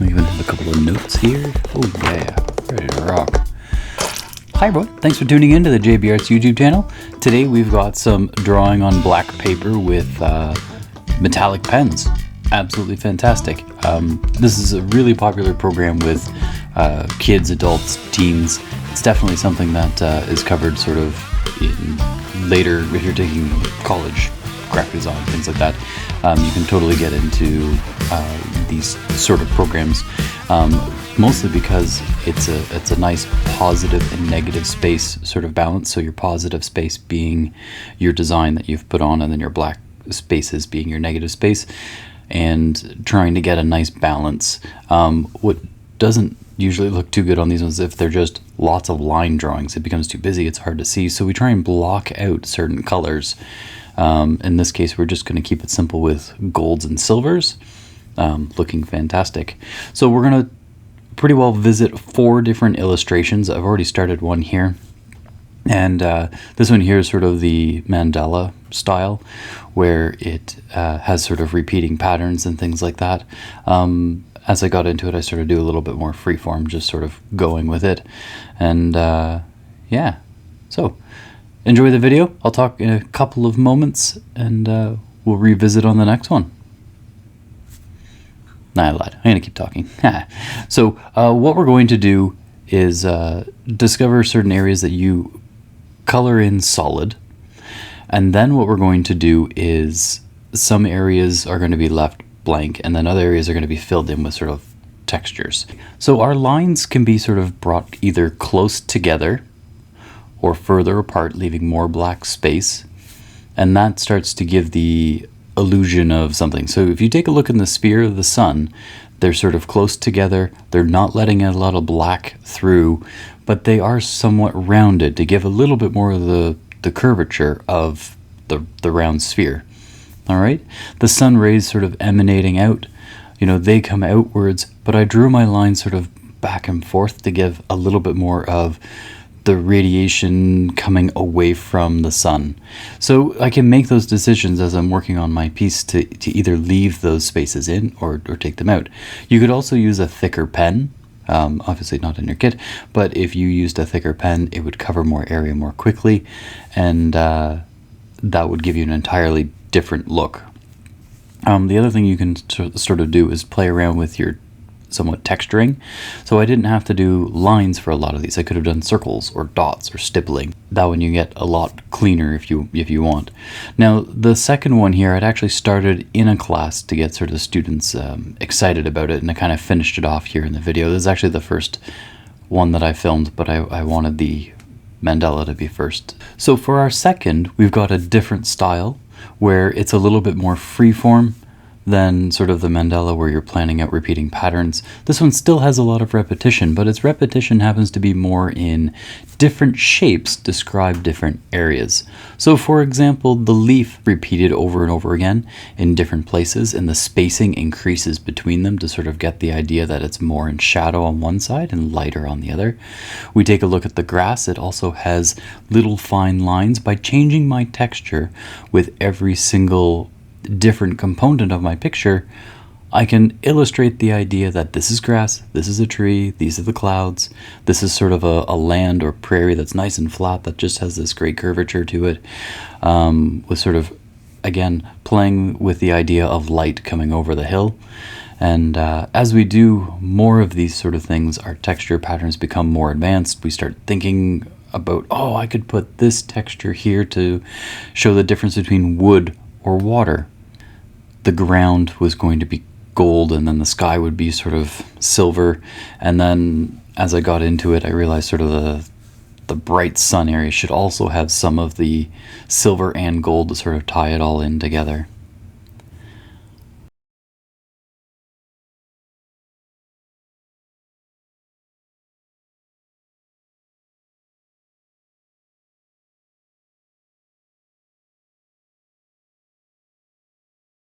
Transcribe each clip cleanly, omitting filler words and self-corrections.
We even have a couple of notes here. Oh yeah, ready to rock. Hi everyone, thanks for tuning in to the JB Arts YouTube channel. Today we've got some drawing on black paper with metallic pens. Absolutely fantastic. This is a really popular program with kids, adults, teens. It's definitely something that is covered sort of in later, if you're taking college graphic design, things like that. You can totally get into these sort of programs, mostly because it's a nice positive and negative space sort of balance. So your positive space being your design that you've put on, and then your black spaces being your negative space, and trying to get a nice balance. What doesn't usually look too good on these ones, if they're just lots of line drawings, it becomes too busy, it's hard to see. So we try and block out certain colors. In this case, we're just going to keep it simple with golds and silvers, looking fantastic. So we're going to pretty well visit 4 different illustrations. I've already started one here. And this one here is sort of the mandala style, where it has sort of repeating patterns and things like that. As I got into it, I started to do a little bit more freeform, just sort of going with it. And yeah, so enjoy the video. I'll talk in a couple of moments, and we'll revisit on the next one. Nah, I lied. I'm going to keep talking. So what we're going to do is discover certain areas that you color in solid. And then what we're going to do is some areas are going to be left blank, and then other areas are going to be filled in with sort of textures. So our lines can be sort of brought either close together or further apart, leaving more black space. And that starts to give the illusion of something. So if you take a look in the sphere of the sun, they're sort of close together. They're not letting a lot of black through, but they are somewhat rounded to give a little bit more of the curvature of the round sphere. All right, the sun rays sort of emanating out, they come outwards, but I drew my line sort of back and forth to give a little bit more of the radiation coming away from the sun. So I can make those decisions as I'm working on my piece to either leave those spaces in or take them out. You could also use a thicker pen, obviously not in your kit, but if you used a thicker pen, it would cover more area more quickly, and that would give you an entirely different look. The other thing you can sort of do is play around with your somewhat texturing. So I didn't have to do lines for a lot of these. I could have done circles or dots or stippling. That one you get a lot cleaner if you want. Now the second one here, I'd actually started in a class to get sort of students excited about it, and I kind of finished it off here in the video. This is actually the first one that I filmed, but I wanted the mandala to be first. So for our second, we've got a different style where it's a little bit more freeform than sort of the mandala where you're planning out repeating patterns. This one still has a lot of repetition, but its repetition happens to be more in different shapes describe different areas. So for example, the leaf repeated over and over again in different places, and the spacing increases between them to sort of get the idea that it's more in shadow on one side and lighter on the other. We take a look at the grass. It also has little fine lines. By changing my texture with every single different component of my picture, I can illustrate the idea that this is grass, this is a tree, these are the clouds, this is sort of a land or prairie that's nice and flat that just has this great curvature to it, with sort of, again, playing with the idea of light coming over the hill. And as we do more of these sort of things, our texture patterns become more advanced. We start thinking about, oh, I could put this texture here to show the difference between wood or water. The ground was going to be gold, and then the sky would be sort of silver. And then as I got into it, I realized sort of the bright sun area should also have some of the silver and gold to sort of tie it all in together.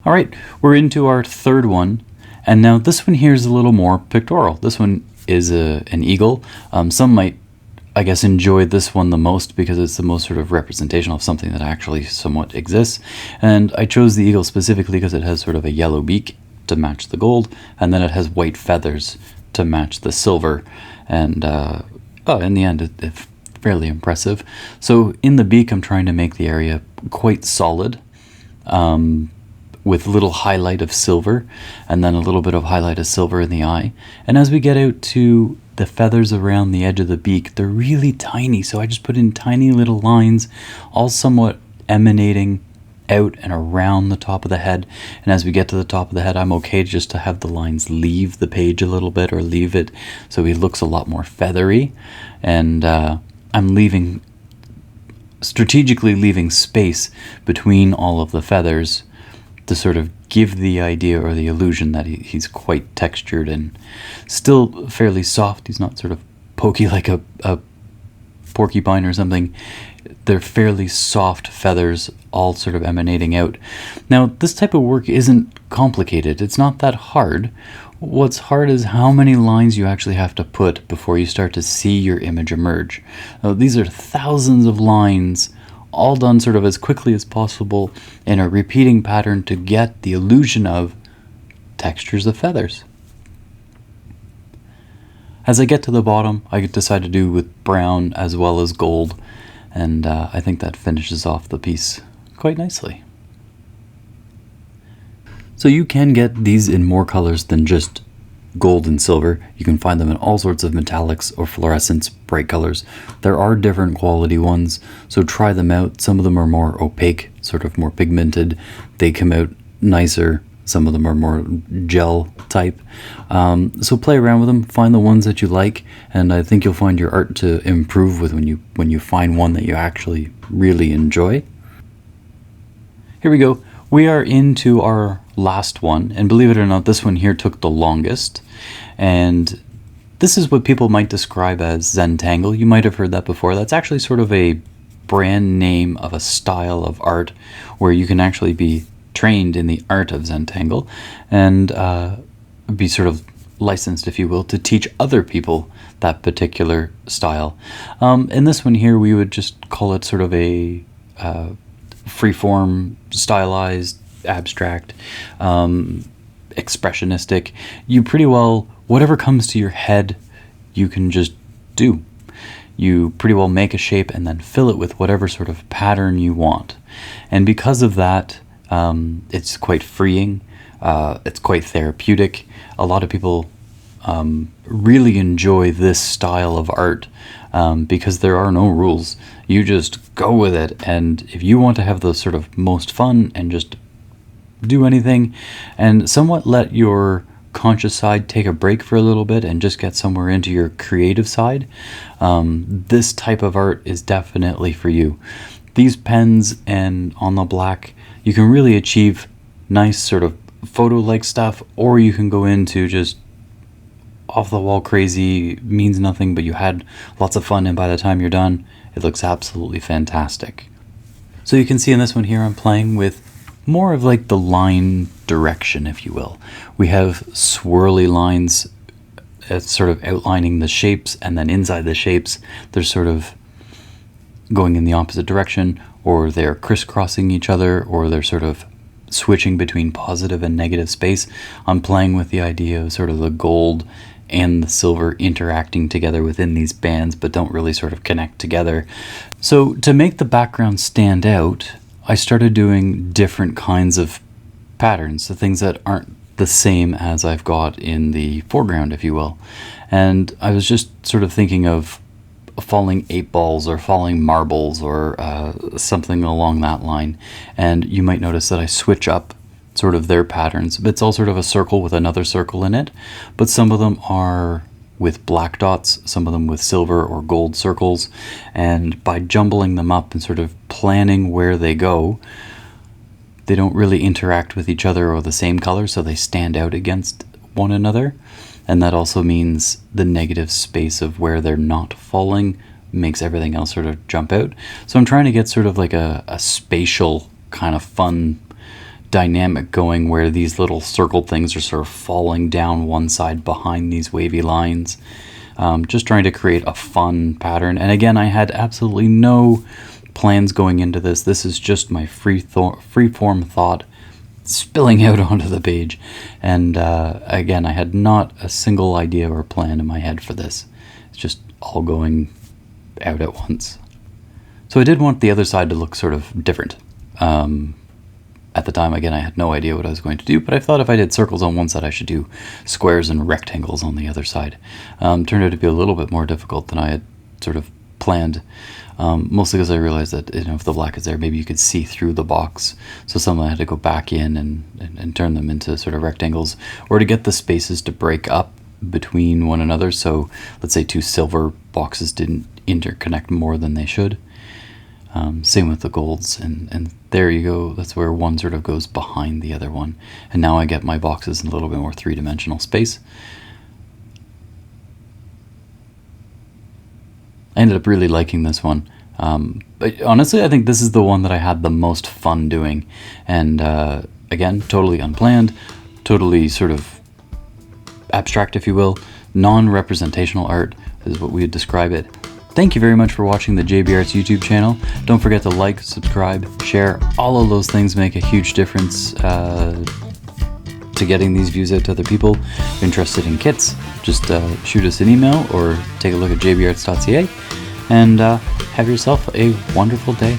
All right, we're into our third one, and now this one here is a little more pictorial. This one is an eagle. Some might, I guess, enjoy this one the most because it's the most sort of representational of something that actually somewhat exists. And I chose the eagle specifically because it has sort of a yellow beak to match the gold, and then it has white feathers to match the silver. And in the end, it's fairly impressive. So in the beak, I'm trying to make the area quite solid, with a little highlight of silver, and then a little bit of highlight of silver in the eye. And as we get out to the feathers around the edge of the beak, they're really tiny, so I just put in tiny little lines, all somewhat emanating out and around the top of the head. And as we get to the top of the head, I'm okay just to have the lines leave the page a little bit, or leave it so he looks a lot more feathery. And I'm strategically leaving space between all of the feathers to sort of give the idea or the illusion that he's quite textured and still fairly soft. He's not sort of pokey like a porcupine or something. They're fairly soft feathers, all sort of emanating out. Now, this type of work isn't complicated. It's not that hard. What's hard is how many lines you actually have to put before you start to see your image emerge. Now, these are thousands of lines, all done sort of as quickly as possible in a repeating pattern to get the illusion of textures of feathers. As I get to the bottom, I decide to do with brown as well as gold, and I think that finishes off the piece quite nicely. So you can get these in more colors than just gold and silver. You can find them in all sorts of metallics or fluorescents, bright colors. There are different quality ones, so try them out. Some of them are more opaque, sort of more pigmented. They come out nicer. Some of them are more gel type. So play around with them, find the ones that you like, and I think you'll find your art to improve with when you find one that you actually really enjoy. Here we go. We are into our last one, and believe it or not, this one here took the longest. And this is what people might describe as Zentangle. You might have heard that before. That's actually sort of a brand name of a style of art where you can actually be trained in the art of Zentangle and be sort of licensed, if you will, to teach other people that particular style. In this one here, we would just call it sort of a freeform, stylized, abstract, expressionistic. You pretty well, whatever comes to your head, you can just do. You pretty well make a shape and then fill it with whatever sort of pattern you want. And because of that, it's quite freeing. It's quite therapeutic. A lot of people really enjoy this style of art because there are no rules. You just go with it, and if you want to have the sort of most fun and just do anything and somewhat let your conscious side take a break for a little bit and just get somewhere into your creative side, this type of art is definitely for you. These pens and on the black, you can really achieve nice sort of photo-like stuff, or you can go into just off-the-wall crazy, means nothing, but you had lots of fun, and by the time you're done, it looks absolutely fantastic. So you can see in this one here, I'm playing with more of like the line direction, if you will. We have swirly lines sort of outlining the shapes, and then inside the shapes, they're sort of going in the opposite direction, or they're crisscrossing each other, or they're sort of switching between positive and negative space. I'm playing with the idea of sort of the gold and the silver interacting together within these bands, but don't really sort of connect together. So to make the background stand out, I started doing different kinds of patterns, the things that aren't the same as I've got in the foreground, if you will. And I was just sort of thinking of falling 8 balls or falling marbles or something along that line. And you might notice that I switch up sort of their patterns. It's all sort of a circle with another circle in it, but some of them are with black dots, some of them with silver or gold circles, and by jumbling them up and sort of planning where they go, they don't really interact with each other or the same color, so they stand out against one another. And that also means the negative space of where they're not falling makes everything else sort of jump out. So I'm trying to get sort of like a spatial kind of fun dynamic going where these little circle things are sort of falling down one side behind these wavy lines. Just trying to create a fun pattern. And again, I had absolutely no plans going into this. This is just my free form thought spilling out onto the page. And again, I had not a single idea or plan in my head for this. It's just all going out at once. So I did want the other side to look sort of different. At the time, again, I had no idea what I was going to do, but I thought if I did circles on one side, I should do squares and rectangles on the other side. Turned out to be a little bit more difficult than I had sort of planned, mostly because I realized that, you know, if the black is there, maybe you could see through the box. So some I had to go back in and turn them into sort of rectangles, or to get the spaces to break up between one another. So let's say two silver boxes didn't interconnect more than they should. Same with the golds, and there you go. That's where one sort of goes behind the other one. And now I get my boxes in a little bit more three-dimensional space. I ended up really liking this one. But honestly, I think this is the one that I had the most fun doing. And again, totally unplanned, totally sort of abstract, if you will. Non-representational art is what we would describe it. Thank you very much for watching the JB Arts YouTube channel. Don't forget to like, subscribe, share. All of those things make a huge difference to getting these views out to other people. If you're interested in kits, just shoot us an email or take a look at jbarts.ca, and have yourself a wonderful day.